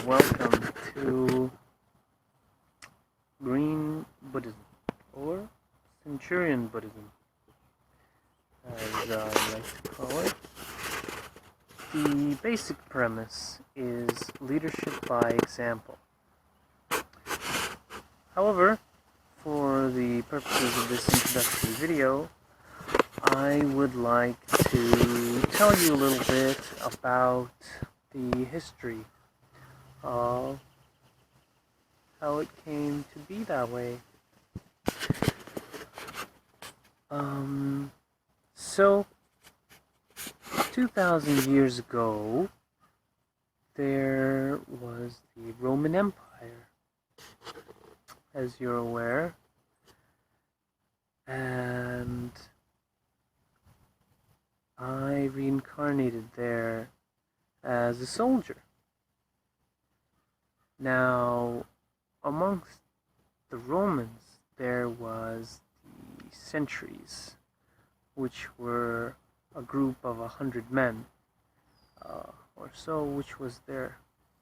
welcome to Green Buddhism, or Centurion Buddhism, as I like to call it. The basic premise is leadership by example. However, for the purposes of this introductory video, I would like to tell you a little bit about the history of how it came to be that way. So 2,000 years ago, there was the Roman Empire, as you're aware, and I reincarnated there as a soldier. Now, amongst the Romans, there was the sentries, which were a group of 100 men or so, which was their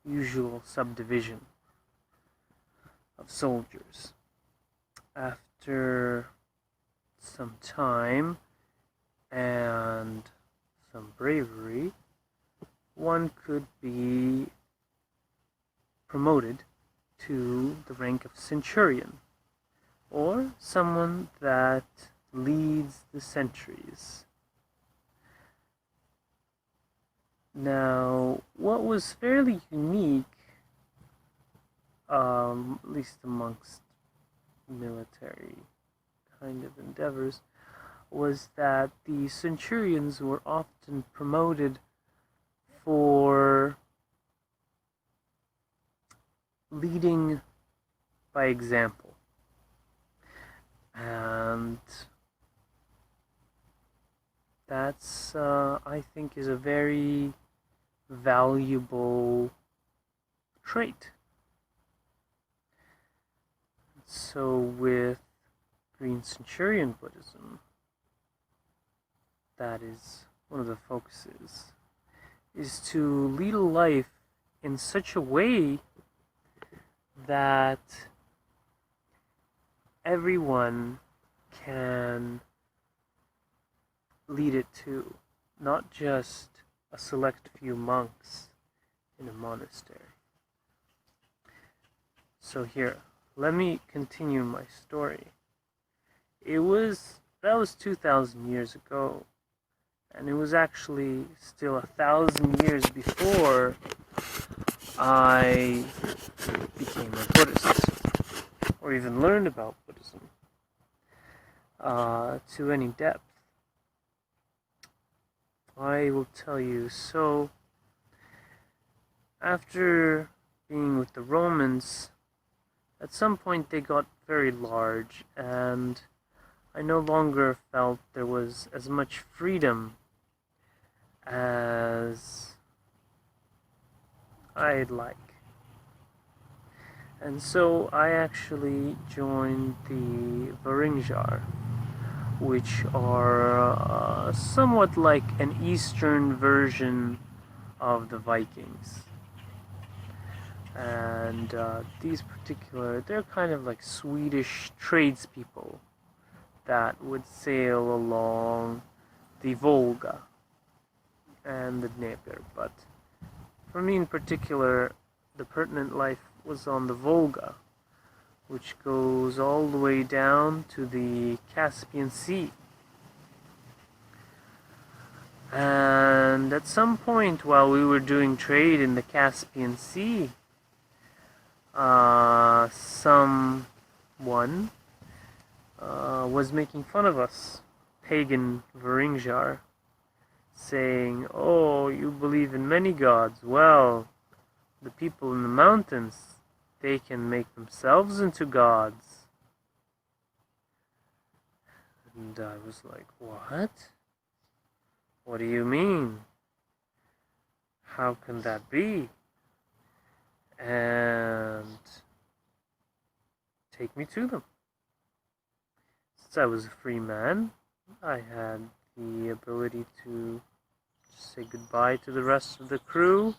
usual subdivision of soldiers. After some time and some bravery, one could be promoted to the rank of centurion, or someone that leads the sentries. Now, what was fairly unique, at least amongst military kind of endeavors, was that the centurions were often promoted for leading by example. And that's, I think, is a very valuable trait. So with Green Centurion Buddhism, that is one of the focuses, is to lead a life in such a way that everyone can lead it to, not just a select few monks in a monastery. So here, let me continue my story. That was 2,000 years ago, and it was actually still 1,000 years before I became a Buddhist, or even learned about Buddhism to any depth. I will tell you. So, after being with the Romans, at some point they got very large, and I no longer felt there was as much freedom as I'd like. And so I actually joined the Varingjar, which are somewhat like an Eastern version of the Vikings. And they're kind of like Swedish tradespeople that would sail along the Volga and the Dnieper. But for me in particular, the pertinent life was on the Volga, which goes all the way down to the Caspian Sea. And at some point while we were doing trade in the Caspian Sea, someone was making fun of us, pagan Varingjar, saying, "Oh, you believe in many gods. Well, the people in the mountains, they can make themselves into gods." And I was like, "What? What do you mean? How can that be?" And take me to them. Since I was a free man, I had the ability to say goodbye to the rest of the crew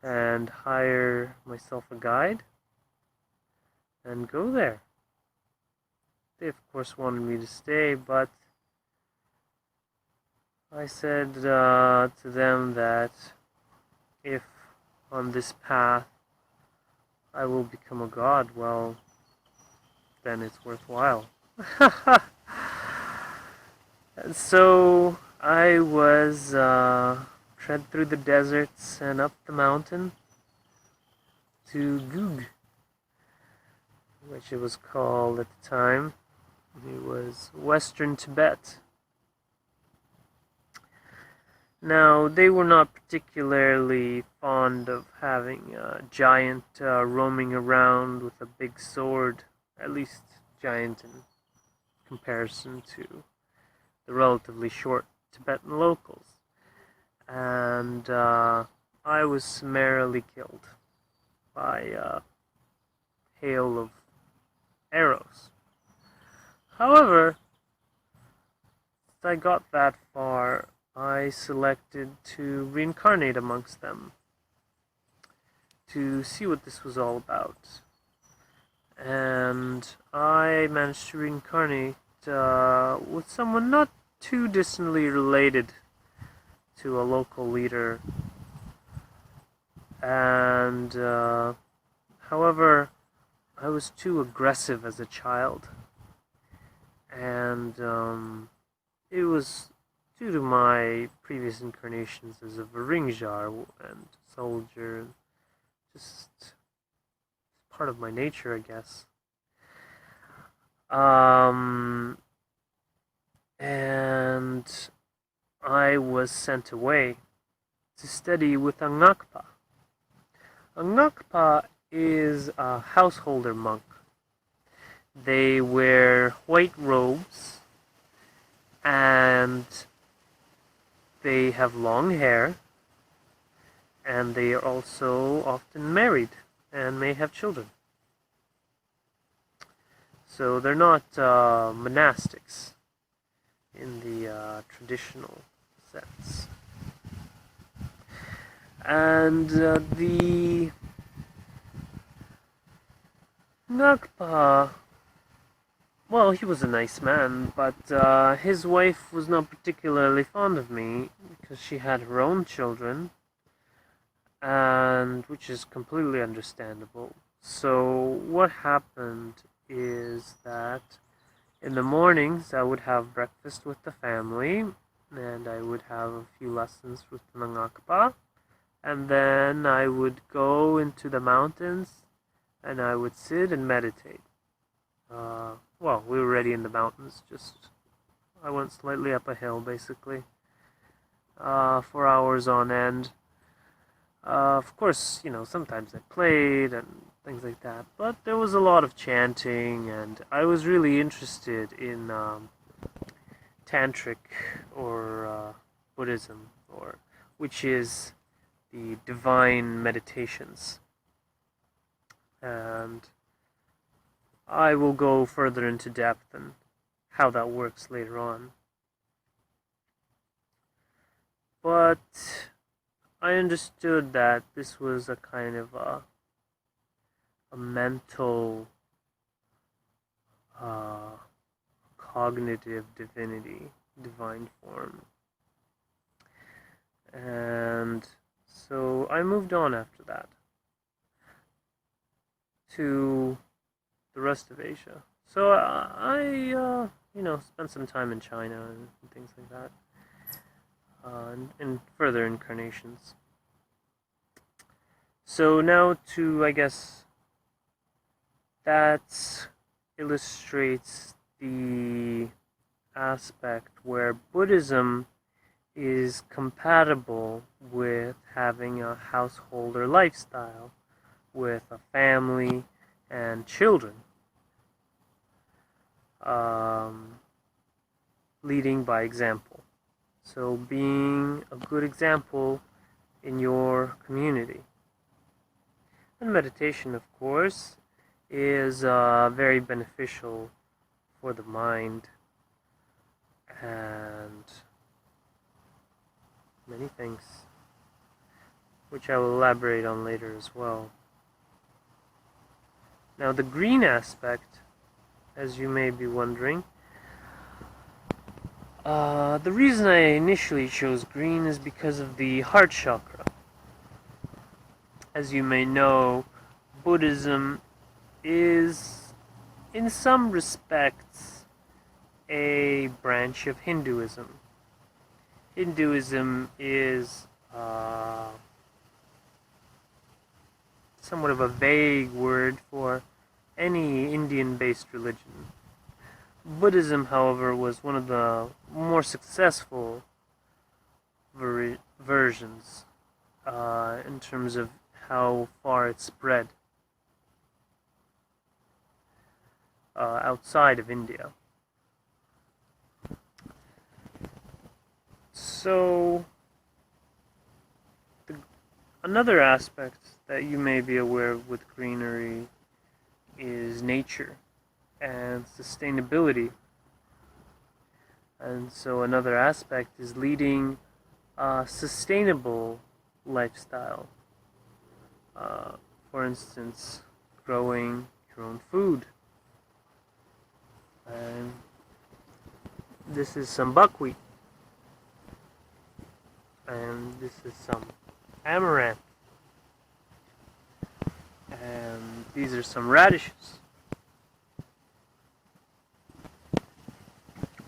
and hire myself a guide and go there. They, of course, wanted me to stay, but I said to them that if on this path I will become a god, well, then it's worthwhile. And so I was tread through the deserts and up the mountain to Gug, which it was called at the time. It was Western Tibet. Now, they were not particularly fond of having a giant roaming around with a big sword, at least giant in comparison to the relatively short Tibetan locals. And I was summarily killed by a hail of arrows. However, if I got that far, I selected to reincarnate amongst them to see what this was all about. And I managed to reincarnate with someone not too distantly related to a local leader. And however, I was too aggressive as a child. And it was due to my previous incarnations as a Varingjar and soldier, and just part of my nature, I guess. And I was sent away to study with a Ngakpa. A Ngakpa is a householder monk. They wear white robes and they have long hair, and they are also often married and may have children. So they're not monastics in the traditional sense. And the Ngakpa, well, he was a nice man, but his wife was not particularly fond of me because she had her own children, and which is completely understandable. So what happened is that in the mornings I would have breakfast with the family, and I would have a few lessons with the Ngakpa, and then I would go into the mountains and I would sit and meditate. Well, we were already in the mountains, just I went slightly up a hill basically, for hours on end. Of course, sometimes I played and things like that, but there was a lot of chanting, and I was really interested in Tantric or Buddhism, which is the divine meditations. And I will go further into depth and how that works later on. But I understood that this was a kind of a mental, cognitive divinity, divine form. And so I moved on after that to the rest of Asia. So I spent some time in China and things like that, in further incarnations. So now I guess, that illustrates the aspect where Buddhism is compatible with having a householder lifestyle with a family and children, leading by example. So being a good example in your community. And meditation, of course, is very beneficial for the mind and many things. which I will elaborate on later as well. Now, the green aspect, as you may be wondering, the reason I initially chose green is because of the heart chakra. As you may know, Buddhism is, in some respects, a branch of Hinduism. Hinduism is somewhat of a vague word for any Indian-based religion. Buddhism, however, was one of the more successful versions in terms of how far it spread outside of India. So, another aspect that you may be aware of with greenery is nature and sustainability. And so another aspect is leading a sustainable lifestyle. For instance, growing your own food. And this is some buckwheat. And this is some amaranth. And these are some radishes.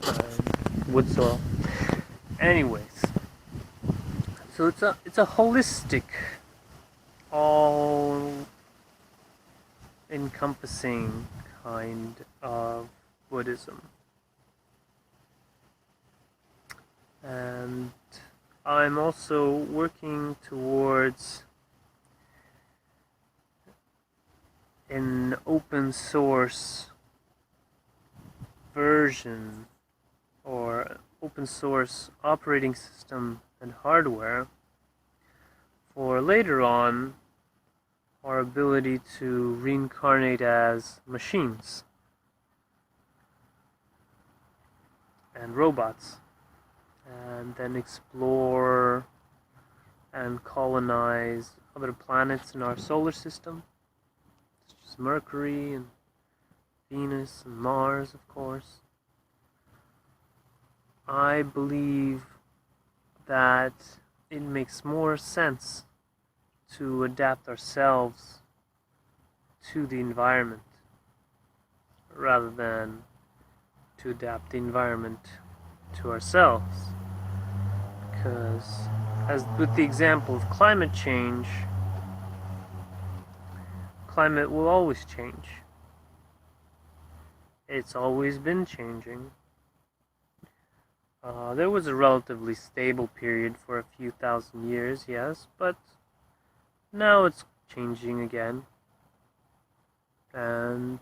And wood soil. Anyways, so it's a holistic, all encompassing kind of Buddhism. And I'm also working towards an open source version or open source operating system and hardware for later on our ability to reincarnate as machines and robots, and then explore and colonize other planets in our solar system, such as Mercury and Venus and Mars, of course. I believe that it makes more sense to adapt ourselves to the environment rather than to adapt the environment to ourselves. Because, as with the example of climate change, climate will always change. It's always been changing. There was a relatively stable period for a few thousand years, yes, but now it's changing again. And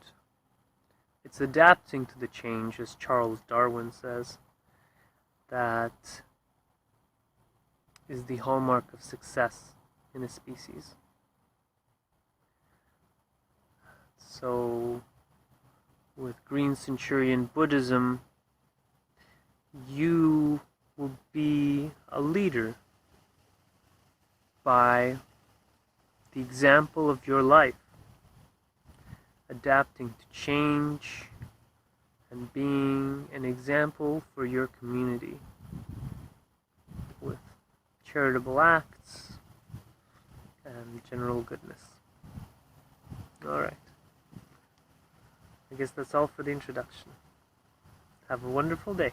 it's adapting to the change, as Charles Darwin says. That is the hallmark of success in a species. So, with Green Centurion Buddhism, you will be a leader by the example of your life, adapting to change and being an example for your community with charitable acts and general goodness. Alright. I guess that's all for the introduction. Have a wonderful day.